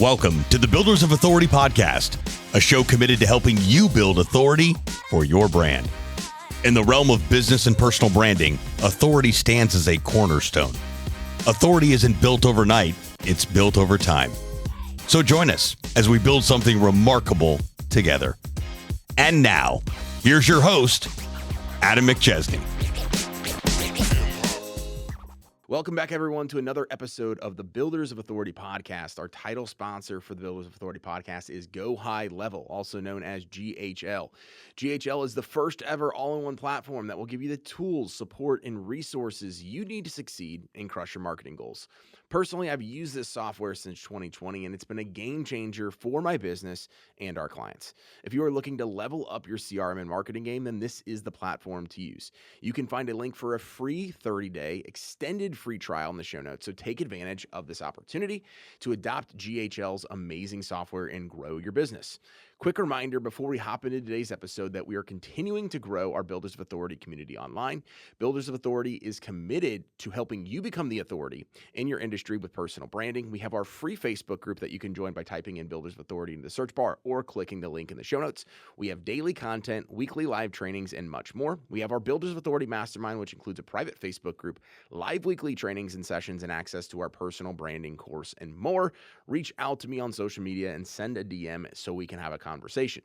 Welcome to the Builders of Authority podcast, a show committed to helping you build authority for your brand. In the realm of business and personal branding, authority stands as a cornerstone. Authority isn't built overnight, it's built over time. So join us as we build something remarkable together. And now, here's your host, Adam McChesney. Welcome back, everyone, to another episode of the Builders of Authority podcast. Our title sponsor for the Builders of Authority podcast is Go High Level, also known as GHL. GHL is the first ever all-in-one platform that will give you the tools, support, and resources you need to succeed and crush your marketing goals. Personally, I've used this software since 2020, and it's been a game changer for my business and our clients. If you are looking to level up your CRM and marketing game, then this is the platform to use. You can find a link for a free 30-day extended free trial in the show notes, so take advantage of this opportunity to adopt GHL's amazing software and grow your business. Quick reminder before we hop into today's episode that we are continuing to grow our Builders of Authority community online. Builders of Authority is committed to helping you become the authority in your industry with personal branding. We have our free Facebook group that you can join by typing in Builders of Authority in the search bar or clicking the link in the show notes. We have daily content, weekly live trainings, and much more. We have our Builders of Authority Mastermind, which includes a private Facebook group, live weekly trainings and sessions, and access to our personal branding course and more. Reach out to me on social media and send a DM so we can have a conversation.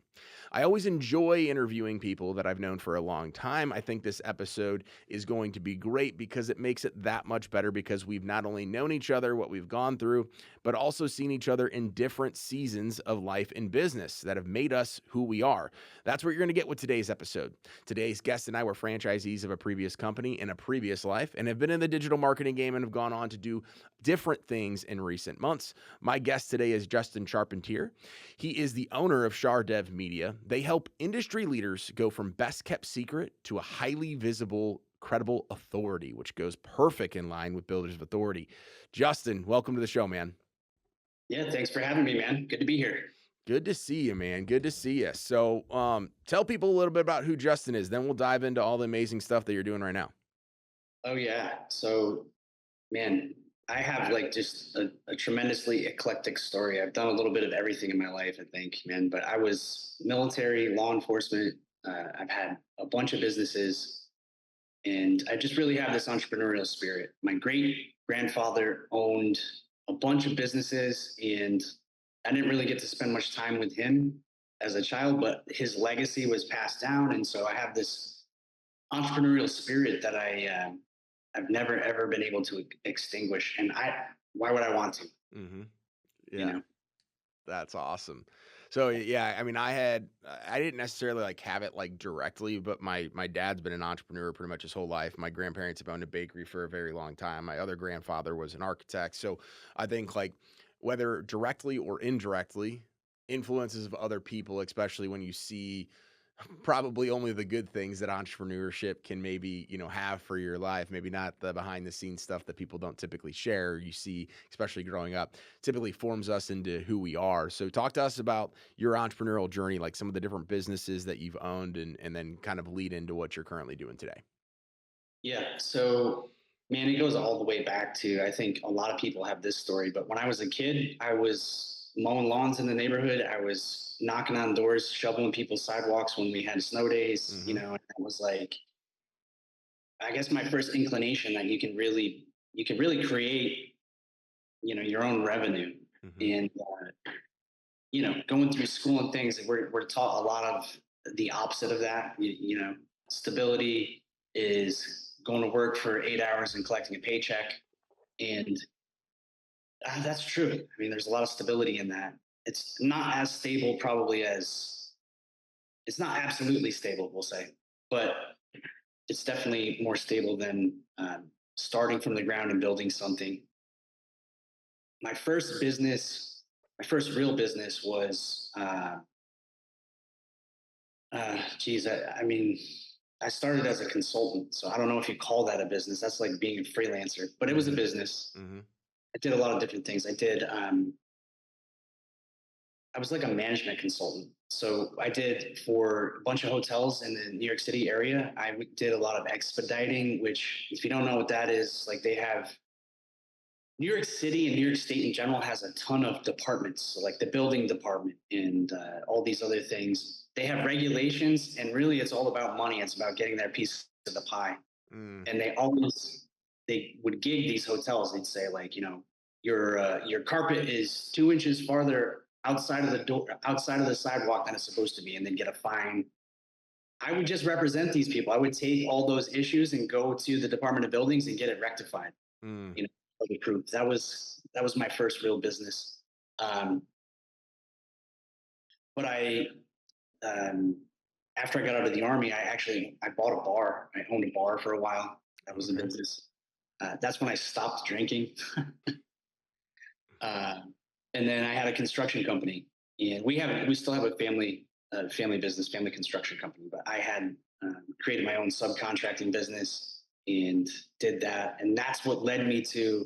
I always enjoy interviewing people that I've known for a long time. I think this episode is going to be great because it makes it that much better because we've not only known each other, what we've gone through, but also seen each other in different seasons of life and business that have made us who we are. That's what you're going to get with today's episode. Today's guest and I were franchisees of a previous company in a previous life and have been in the digital marketing game and have gone on to do different things in recent months. My guest today is Justin Charpentier. He is the owner of CharDev Media. They help industry leaders go from best kept secret to a highly visible, credible authority, which goes perfect in line with Builders of Authority. Justin, welcome to the show, man. Yeah, thanks for having me, man. Good to be here. Good to see you, man. Good to see you. So tell people a little bit about who Justin is. Then we'll dive into all the amazing stuff that you're doing right now. Oh, yeah. So, man, I have like just a tremendously eclectic story. I've done a little bit of everything in my life, I think, man. But I was military, law enforcement. I've had a bunch of businesses, and I just really have this entrepreneurial spirit. My great grandfather owned a bunch of businesses, and I didn't really get to spend much time with him as a child, but his legacy was passed down. And so I have this entrepreneurial spirit that I've never, ever been able to extinguish. And why would I want to? Mm-hmm. Yeah, You know? that's awesome. So yeah, I mean, I didn't necessarily like have it like directly, but my dad's been an entrepreneur pretty much his whole life. My grandparents have owned a bakery for a very long time. My other grandfather was an architect. So I think like whether directly or indirectly, influences of other people, especially when you see probably only the good things that entrepreneurship can maybe, have for your life, maybe not the behind the scenes stuff that people don't typically share. You see, especially growing up, typically forms us into who we are. So talk to us about your entrepreneurial journey, like some of the different businesses that you've owned and then kind of lead into what you're currently doing today. Yeah. So, man, it goes all the way back to, I think a lot of people have this story, but when I was a kid, I was mowing lawns in the neighborhood. I was knocking on doors, shoveling people's sidewalks when we had snow days, Mm-hmm. and it was like, I guess my first inclination that you can really create, your own revenue. Mm-hmm. And, going through school and things, we're taught a lot of the opposite of that. Stability is going to work for 8 hours and collecting a paycheck. And that's true. I mean, there's a lot of stability in that. It's not as stable it's not absolutely stable, we'll say, but it's definitely more stable than starting from the ground and building something. My first real business was, I started as a consultant. So I don't know if you call that a business. That's like being a freelancer, but it was a business. Mm-hmm. I did a lot of different things. I was like a management consultant. So I did for a bunch of hotels in the New York City area. I did a lot of expediting, which if you don't know what that is, like they have New York City and New York State in general has a ton of departments, so like the building department and all these other things. They have regulations, and really, it's all about money. It's about getting their piece of the pie. Mm. And they would gig these hotels. They'd say like, your carpet is 2 inches farther outside of the door, outside of the sidewalk than it's supposed to be, and then get a fine. I would just represent these people. I would take all those issues and go to the Department of Buildings and get it rectified. Mm. For the proof. That was my first real business. Um, but after I got out of the Army, I bought a bar. I owned a bar for a while. That was a business. That's when I stopped drinking. And then I had a construction company, and we still have a family business, family construction company. But I had created my own subcontracting business and did that, and that's what led me to.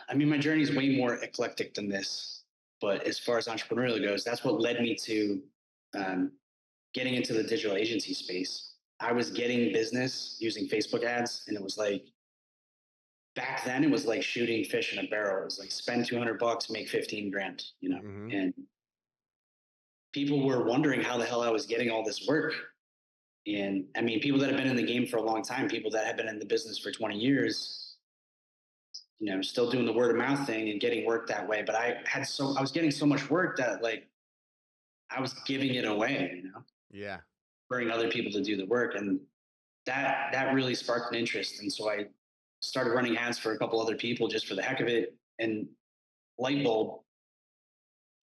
I mean, my journey is way more eclectic than this, but as far as entrepreneurial goes, that's what led me to getting into the digital agency space. I was getting business using Facebook ads, and it was like, back then it was like shooting fish in a barrel. It was like spend $200, make 15 grand, Mm-hmm. and people were wondering how the hell I was getting all this work. And I mean, people that have been in the game for a long time, people that have been in the business for 20 years, still doing the word of mouth thing and getting work that way. But I was getting so much work that like I was giving it away, Yeah. bringing other people to do the work. And that really sparked an interest. And so I started running ads for a couple other people just for the heck of it. And light bulb,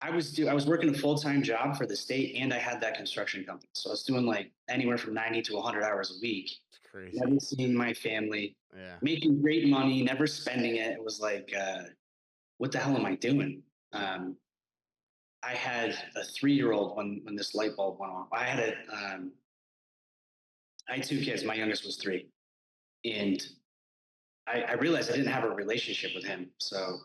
I was working a full-time job for the state, and I had that construction company. So I was doing like anywhere from 90 to 100 hours a week. It's crazy. Never seeing my family, Yeah. making great money, never spending it. It was like, what the hell am I doing? I had a 3-year-old when this light bulb went off. I had 2 kids. My youngest was 3, and I realized I didn't have a relationship with him. So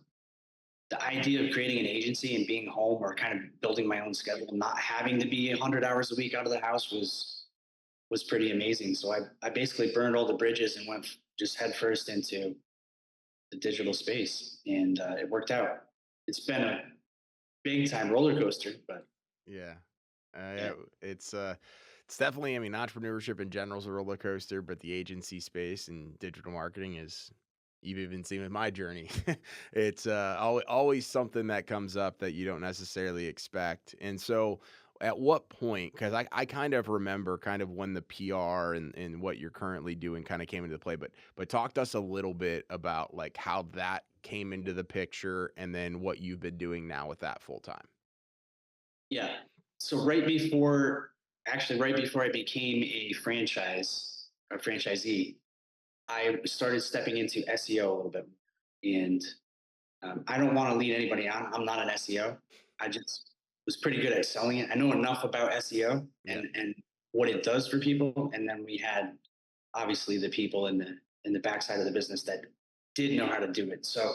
the idea of creating an agency and being home, or kind of building my own schedule, not having to be 100 hours a week out of the house was pretty amazing. So I basically burned all the bridges and went just headfirst into the digital space, and it worked out. It's been a big time roller coaster, but Yeah. yeah, It's definitely, I mean, entrepreneurship in general is a roller coaster, but the agency space and digital marketing is, you've even seen with my journey. It's always something that comes up that you don't necessarily expect. And so at what point, because I kind of remember kind of when the PR and what you're currently doing kind of came into play, but talk to us a little bit about like how that came into the picture and then what you've been doing now with that full time. yeah. So right before I became a franchisee, I started stepping into SEO a little bit. And I don't want to lead anybody on. I'm not an SEO. I just was pretty good at selling it. I know enough about SEO Yeah. and what it does for people. And then we had obviously the people in the backside of the business that did know how to do it. So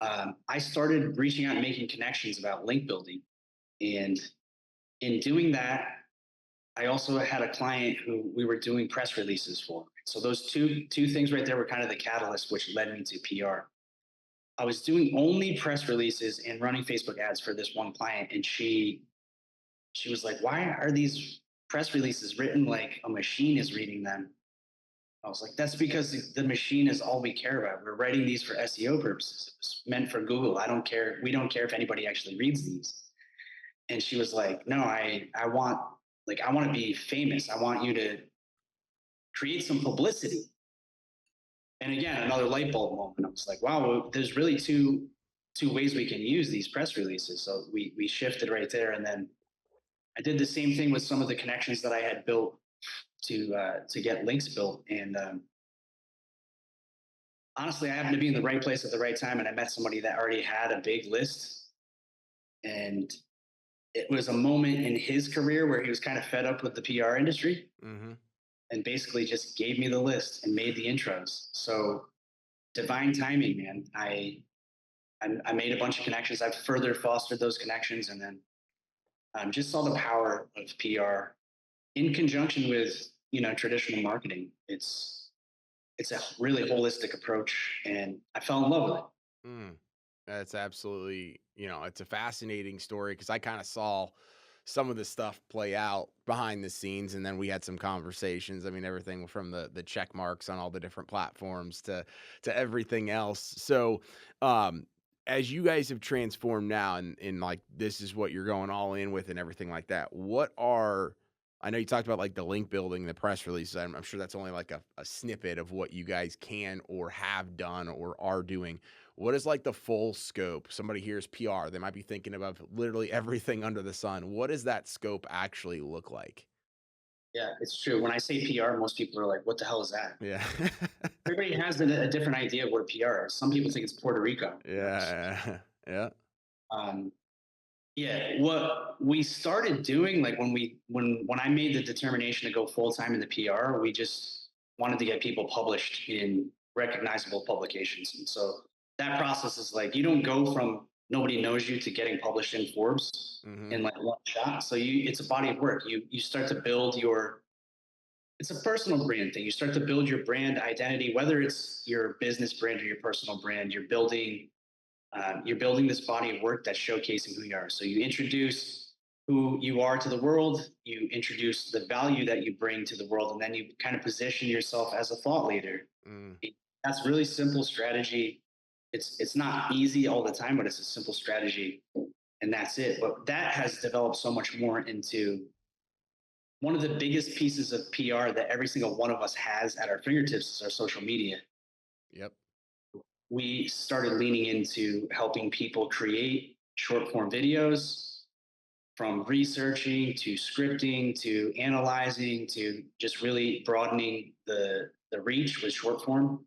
I started reaching out and making connections about link building. And in doing that, I also had a client who we were doing press releases for. So those two things right there were kind of the catalyst which led me to PR. I was doing only press releases and running Facebook ads for this one client, and she was like, "Why are these press releases written like a machine is reading them?" I was like, "That's because the machine is all we care about. We're writing these for SEO purposes. It was meant for Google. I don't care. We don't care if anybody actually reads these." And she was like, "No, I want to be famous. I want you to create some publicity." And again, another light bulb moment. I was like, wow, there's really two ways we can use these press releases. So we shifted right there. And then I did the same thing with some of the connections that I had built to get links built. And honestly, I happened to be in the right place at the right time. And I met somebody that already had a big list. And it was a moment in his career where he was kind of fed up with the PR industry. Mm-hmm. And basically just gave me the list and made the intros. So divine timing, man. I made a bunch of connections. I've further fostered those connections, and then just saw the power of PR in conjunction with traditional marketing. it's a really holistic approach, and I fell in love with it. Mm. That's absolutely, it's a fascinating story because I kind of saw some of the stuff play out behind the scenes, and then we had some conversations. I mean, everything from the check marks on all the different platforms to everything else. So, um, as you guys have transformed now, and like this is what you're going all in with, and everything like that. I know you talked about like the link building, the press releases. I'm sure that's only like a snippet of what you guys can or have done or are doing. What is like the full scope? Somebody hears PR, they might be thinking about literally everything under the sun. What does that scope actually look like? Yeah, it's true. When I say PR, most people are like, "What the hell is that?" Yeah. Everybody has a different idea of what a PR is. Some people think it's Puerto Rico. Yeah. Yeah. Um, yeah, what we started doing, like when I made the determination to go full time in the PR, we just wanted to get people published in recognizable publications. And so that process is like you don't go from nobody knows you to getting published in Forbes Hmm. in like one shot. So it's a body of work. You start to build your it's a personal brand thing. You start to build your brand identity, whether it's your business brand or your personal brand. You're building this body of work that's showcasing who you are. So you introduce who you are to the world, you introduce the value that you bring to the world, and then you kind of position yourself as a thought leader. Mm. That's really simple strategy. It's not easy all the time, but it's a simple strategy, and that's it. But that has developed so much more into one of the biggest pieces of PR that every single one of us has at our fingertips is our social media. Yep. We started leaning into helping people create short form videos, from researching to scripting to analyzing to just really broadening the reach with short form.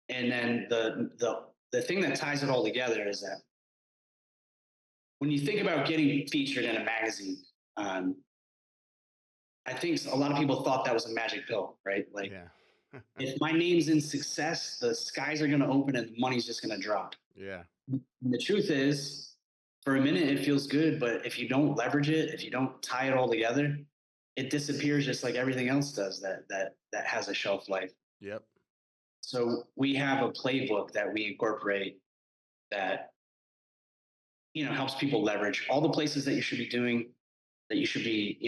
And then the thing that ties it all together is that when you think about getting featured in a magazine, um, I think a lot of people thought that was a magic pill, right? Like Yeah. if my name's in success, the skies are going to open and the money's just going to drop. Yeah. And the truth is, for a minute, it feels good, but if you don't leverage it, if you don't tie it all together, it disappears just like everything else does that has a shelf life. Yep. So we have a playbook that we incorporate that helps people leverage all the places that you should be doing, that you should be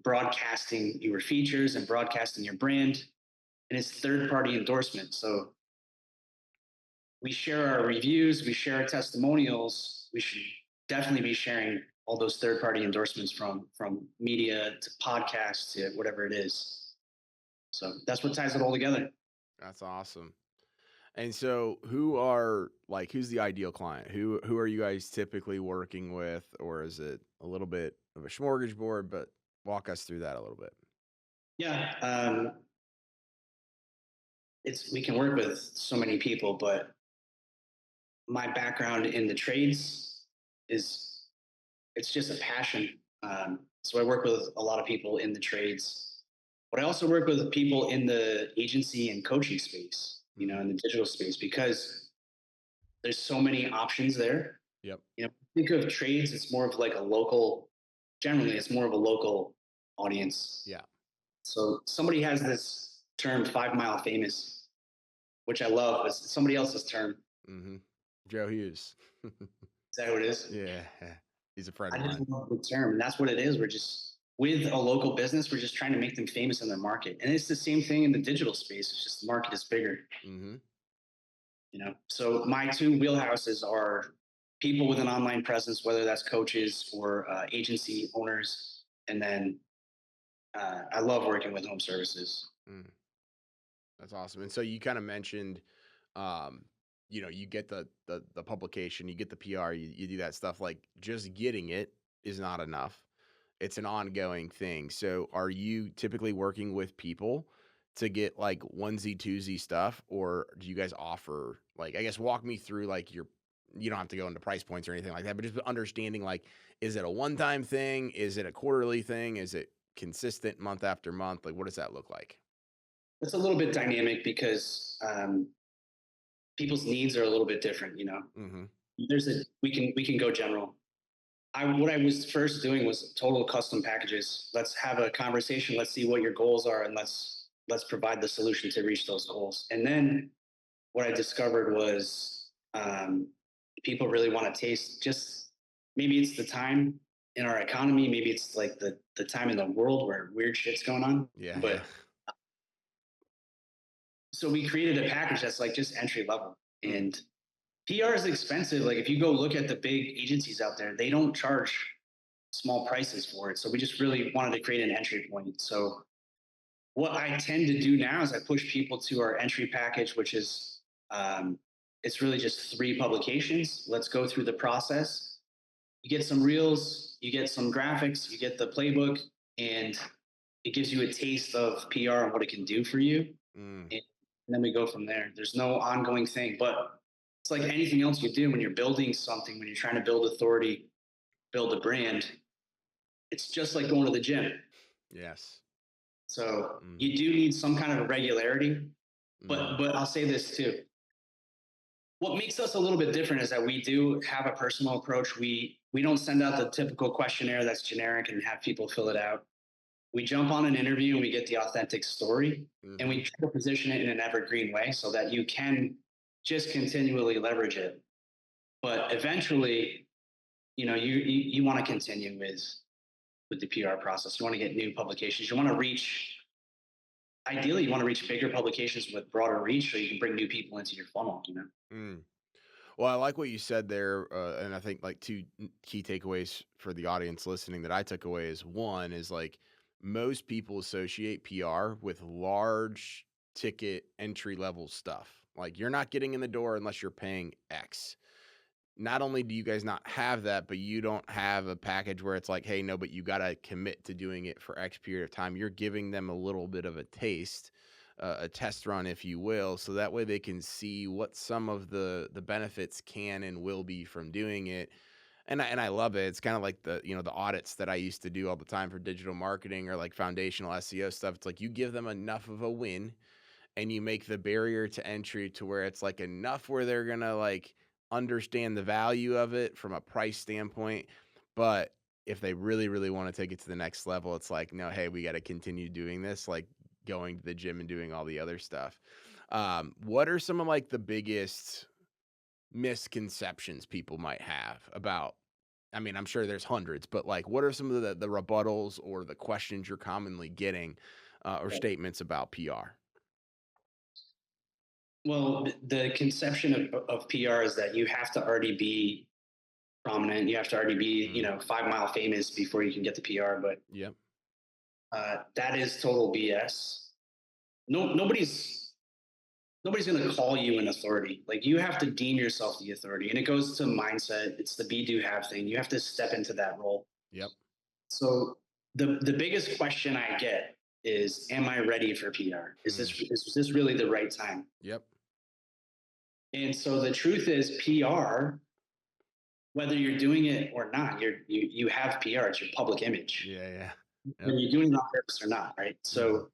broadcasting your features and broadcasting your brand, and it's third party endorsement. So we share our reviews, we share our testimonials. We should definitely be sharing all those third party endorsements from media to podcasts to whatever it is. So that's what ties it all together. That's awesome. And so who's the ideal client? Who are you guys typically working with, or is it a little bit of a smorgasbord, but walk us through that a little bit. Yeah, it's we can work with so many people, but my background in the trades is it's just a passion. So I work with a lot of people in the trades, but I also work with people in the agency and coaching space, in the digital space, because there's so many options there. Yep. Think of trades, it's more of like generally it's more of a local audience. Yeah. So somebody has this term 5 mile famous, which I love. It's somebody else's term. Mm-hmm. Joe Hughes. Is that who it is? Yeah. He's a friend I of just mine. love the term, and that's what it is. We're just with a local business. We're just trying to make them famous in their market, and it's the same thing in the digital space. It's just the market is bigger. Mm-hmm. So my two wheelhouses are people with an online presence, whether that's coaches or agency owners, and then I love working with home services. Mm. That's awesome. And so you kind of mentioned, um, you get the publication, you get the PR, you do that stuff. Like just getting it is not enough. It's an ongoing thing. So are you typically working with people to get like onesie twosie stuff, or do you guys offer like, I guess walk me through like you don't have to go into price points or anything like that, but just understanding like, is it a one-time thing? Is it a quarterly thing? Is it consistent month after month? Like, what does that look like? It's a little bit dynamic because people's needs are a little bit different. Mm-hmm. We can go general. What I was first doing was total custom packages. Let's have a conversation. Let's see what your goals are, and let's let's provide the solution to reach those goals. And then what I discovered was people really want to taste, just maybe it's the time in our economy, maybe it's like the time in the world where weird shit's going on. Yeah. But so we created a package that's like just entry level. And PR is expensive. Like if you go look at the big agencies out there, they don't charge small prices for it. So we just really wanted to create an entry point. So what I tend to do now is I push people to our entry package, which is it's really just 3 publications. Let's go through the process. You get some reels, you get some graphics, you get the playbook, and it gives you a taste of PR and what it can do for you. And then we go from there. There's no ongoing thing, but it's like anything else you do when you're building something, when you're trying to build authority, build a brand. It's just like going to the gym. Yes. So you do need some kind of regularity, but I'll say this too. What makes us a little bit different is that we do have a personal approach. We don't send out the typical questionnaire that's generic and have people fill it out. We jump on an interview and we get the authentic story, and we try to position it in an evergreen way so that you can just continually leverage it. But eventually, you want to continue with the PR process. You want to get new publications. You want to reach, ideally, you want to reach bigger publications with broader reach so you can bring new people into your funnel, Well, I like what you said there. And I think like 2 key takeaways for the audience listening that I took away is, one is like most people associate PR with large ticket entry level stuff. Like you're not getting in the door unless you're paying X. Not only do you guys not have that, but you don't have a package where it's like, hey, no, but you got to commit to doing it for X period of time. You're giving them a little bit of a taste, a test run, if you will, so that way they can see what some of the benefits can and will be from doing it. And I love it. It's kind of like the audits that I used to do all the time for digital marketing or like foundational SEO stuff. It's like you give them enough of a win and you make the barrier to entry to where it's like enough where they're going to like understand the value of it from a price standpoint. But if they really, really want to take it to the next level, it's like, no, hey, we got to continue doing this, like going to the gym and doing all the other stuff. What are some of like the biggest misconceptions people might have about, I mean, I'm sure there's hundreds, but like, what are some of the rebuttals or the questions you're commonly getting or statements about PR? Well, the conception of PR is that you have to already be prominent. You have to already be, 5 Mile famous before you can get the PR. But Yep. that is total BS. Nobody's going to call you an authority. Like you have to deem yourself the authority, and it goes to mindset. It's the be, do, have thing. You have to step into that role. Yep. So the biggest question I get is, am I ready for PR? Is this really the right time? Yep. And so the truth is PR, whether you're doing it or not, you have PR. It's your public image. Yeah. Yep. Whether you're doing it on purpose or not, right? So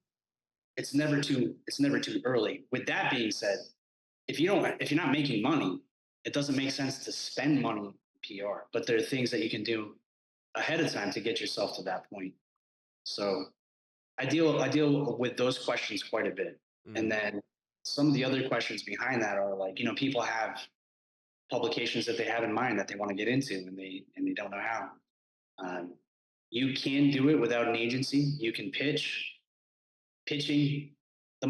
it's never too early. With that being said, if you're not making money, it doesn't make sense to spend money on PR. But there are things that you can do ahead of time to get yourself to that point. So I deal with those questions quite a bit. And then some of the other questions behind that are like, people have publications that they have in mind that they want to get into and they don't know how. You can do it without an agency. You can pitching. The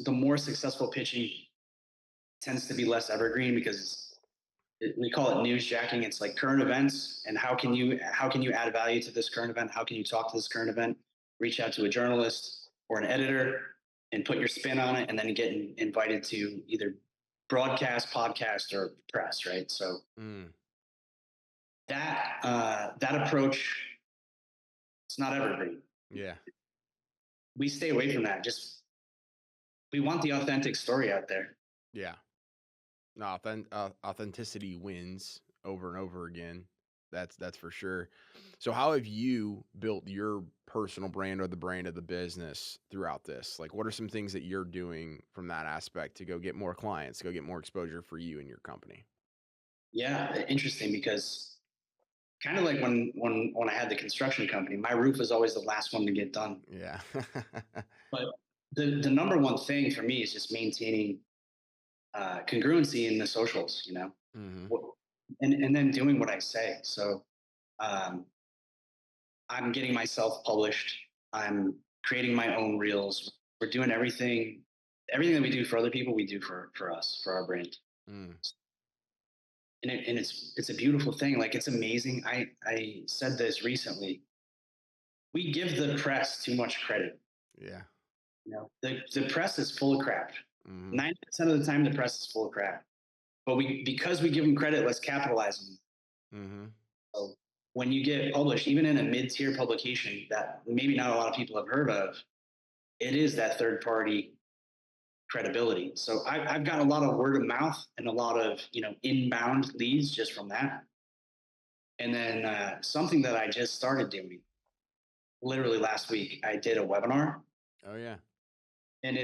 more successful pitching tends to be less evergreen because we call it newsjacking. It's like current events and how can you add value to this current event? How can you talk to this current event? Reach out to a journalist or an editor and put your spin on it, and then get invited to either broadcast, podcast, or press, right? So that approach, it's not evergreen. Yeah. We stay away from that. We want the authentic story out there. Yeah. No, authenticity wins over and over again. That's for sure. So how have you built your personal brand or the brand of the business throughout this? Like, what are some things that you're doing from that aspect to go get more clients, to go get more exposure for you and your company? Yeah, interesting, because kind of like when I had the construction company, my roof was always the last one to get done. Yeah. But the number one thing for me is just maintaining congruency in the socials, Mm-hmm. and then doing what I say. So um, I'm getting myself published. I'm creating my own reels. We're doing everything that we do for other people, we do for us, for our brand. Mm. And it's a beautiful thing. Like, it's amazing. I said this recently. We give the press too much credit. Yeah. The press is full of crap. Mm-hmm. 90% of the time, the press is full of crap. But because we give them credit, let's capitalize on them. Mm-hmm. So when you get published, even in a mid-tier publication that maybe not a lot of people have heard of, it is that third-party credibility. So I've got a lot of word of mouth and a lot of inbound leads just from that. And then something that I just started doing, literally last week, I did a webinar, Oh yeah. and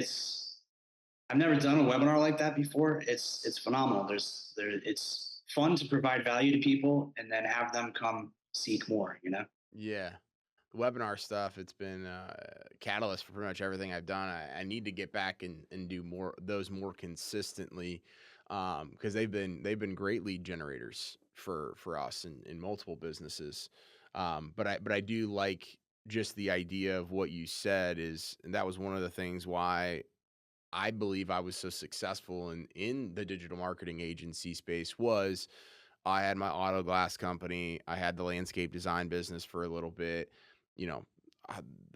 I've never done a webinar like that before. It's phenomenal. It's fun to provide value to people and then have them come seek more. Yeah. The webinar stuff, it's been catalyst for pretty much everything I've done. I need to get back and do those more consistently, because they've been great lead generators for us in multiple businesses. But I do like just the idea of what you said and that was one of the things why I believe I was so successful in the digital marketing agency space was I had my auto glass company. I had the landscape design business for a little bit. You know,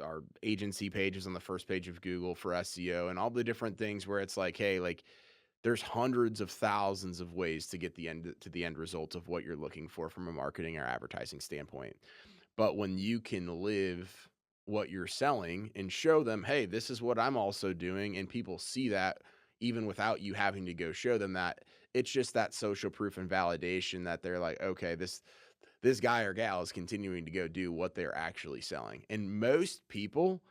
our agency page is on the first page of Google for SEO and all the different things where it's like, hey, like there's hundreds of thousands of ways to get the end result of what you're looking for from a marketing or advertising standpoint. But when you can live what you're selling and show them, hey, this is what I'm also doing, and people see that even without you having to go show them that, it's just that social proof and validation that they're like, okay, this guy or gal is continuing to go do what they're actually selling. And most people,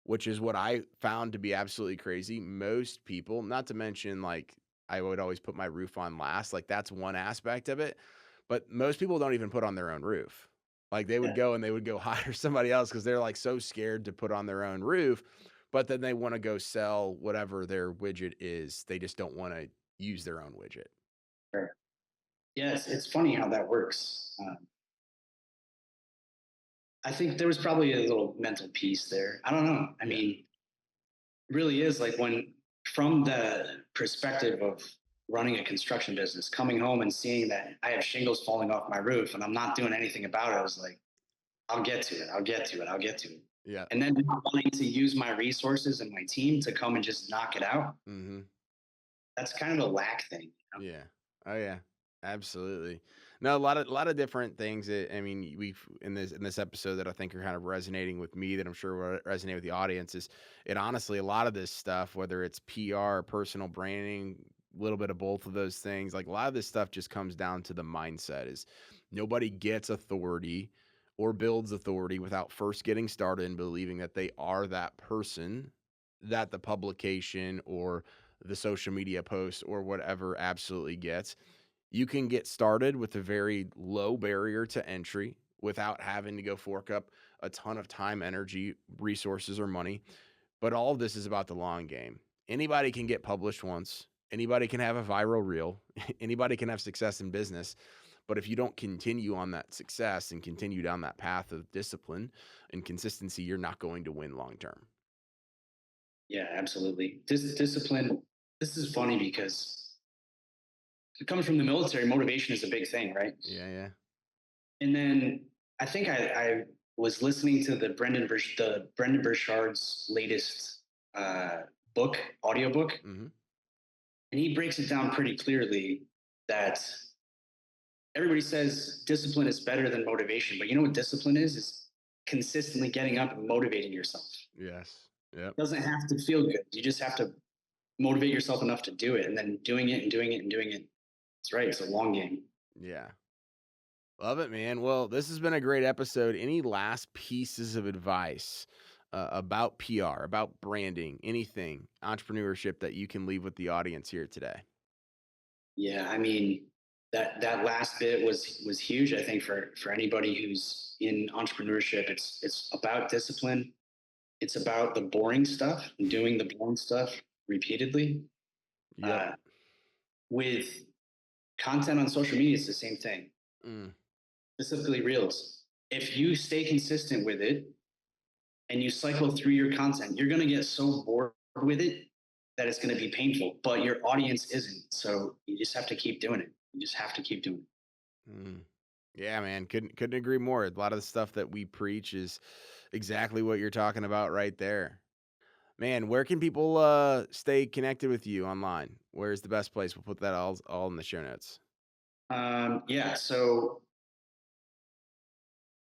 which is what I found to be absolutely crazy, most people, not to mention like I would always put my roof on last, like that's one aspect of it, but most people don't even put on their own roof. Like they would Yeah. go and they would go hire somebody else because they're like so scared to put on their own roof, but then they want to go sell whatever their widget is. They just don't want to use their own widget. Sure. Yeah, it's funny how that works. I think there was probably a little mental piece there. I don't know. I Yeah. mean, it really is like from the perspective of running a construction business, coming home and seeing that I have shingles falling off my roof and I'm not doing anything about it. I was like, I'll get to it. I'll get to it. I'll get to it. Yeah. And then not wanting to use my resources and my team to come and just knock it out. Mm-hmm. That's kind of a lack thing. Yeah. Oh yeah. Absolutely. No, a lot of different things that, I mean, we've in this episode that I think are kind of resonating with me that I'm sure will resonate with the audience is it honestly a lot of this stuff, whether it's PR, personal branding, a little bit of both of those things, like a lot of this stuff just comes down to the mindset is nobody gets authority or builds authority without first getting started and believing that they are that person that the publication or the social media post or whatever absolutely gets. You can get started with a very low barrier to entry without having to go fork up a ton of time, energy, resources, or money. But all of this is about the long game. Anybody can get published once. Anybody can have a viral reel. Anybody can have success in business. But if you don't continue on that success and continue down that path of discipline and consistency, you're not going to win long term. Yeah, absolutely. Discipline. This is funny because coming from the military, motivation is a big thing, right? Yeah, yeah. And then I think I was listening to the Brendan Burchard's latest audiobook, Mm-hmm. and he breaks it down pretty clearly that everybody says discipline is better than motivation, but you know what discipline is? Is consistently getting up and motivating yourself. Yes. Yep. It doesn't have to feel good. You just have to motivate yourself enough to do it, and then doing it and doing it and doing it. That's right. It's a long game. Yeah. Love it, man. Well, this has been a great episode. Any last pieces of advice about PR, about branding, anything, entrepreneurship that you can leave with the audience here today? Yeah, I mean that last bit was huge. I think for anybody who's in entrepreneurship, it's about discipline. it's about the boring stuff and doing the boring stuff repeatedly. Yep. With content on social media, it's the same thing. Specifically Reels. If you stay consistent with it and you cycle through your content, you're going to get so bored with it that it's going to be painful, but your audience isn't. So you just have to keep doing it. You just have to keep doing it. Yeah, man. Couldn't agree more. A lot of the stuff that we preach is exactly what you're talking about right there. Man, where can people stay connected with you online? Where's the best place? We'll put that all in the show notes. Yeah. So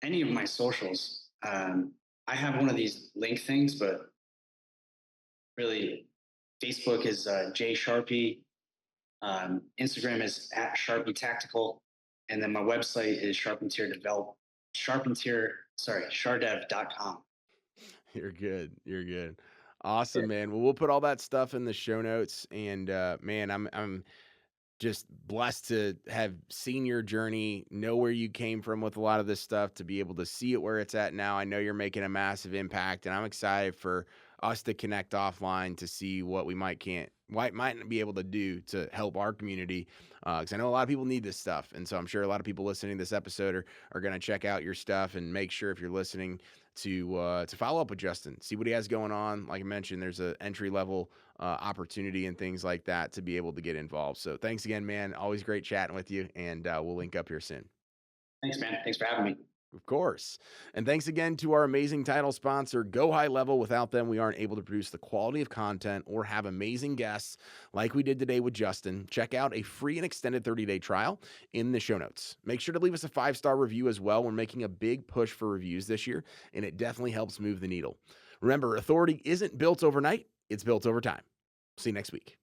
any of my socials, I have one of these link things, but really Facebook is J Sharpie. Instagram is @Sharpie Tactical. And then my website is CharDev.com. You're good. Awesome, man. Well, we'll put all that stuff in the show notes. And man, I'm just blessed to have seen your journey, know where you came from with a lot of this stuff, to be able to see it where it's at now. I know you're making a massive impact, and I'm excited for us to connect offline to see what we might be able to do to help our community. Because I know a lot of people need this stuff. And so I'm sure a lot of people listening to this episode are going to check out your stuff, and make sure, if you're listening, to follow up with Justin, see what he has going on. Like I mentioned, there's an entry level opportunity and things like that to be able to get involved. So thanks again, man. Always great chatting with you, and we'll link up here soon. Thanks, man. Thanks for having me. Of course. And thanks again to our amazing title sponsor, Go High Level. Without them, we aren't able to produce the quality of content or have amazing guests like we did today with Justin. Check out a free and extended 30-day trial in the show notes. Make sure to leave us a 5-star review as well. We're making a big push for reviews this year, and it definitely helps move the needle. Remember, authority isn't built overnight. It's built over time. See you next week.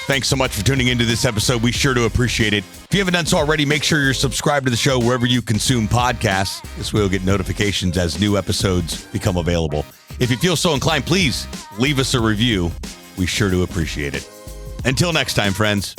Thanks so much for tuning into this episode. We sure do appreciate it. If you haven't done so already, make sure you're subscribed to the show wherever you consume podcasts. This way you'll get notifications as new episodes become available. If you feel so inclined, please leave us a review. We sure do appreciate it. Until next time, friends.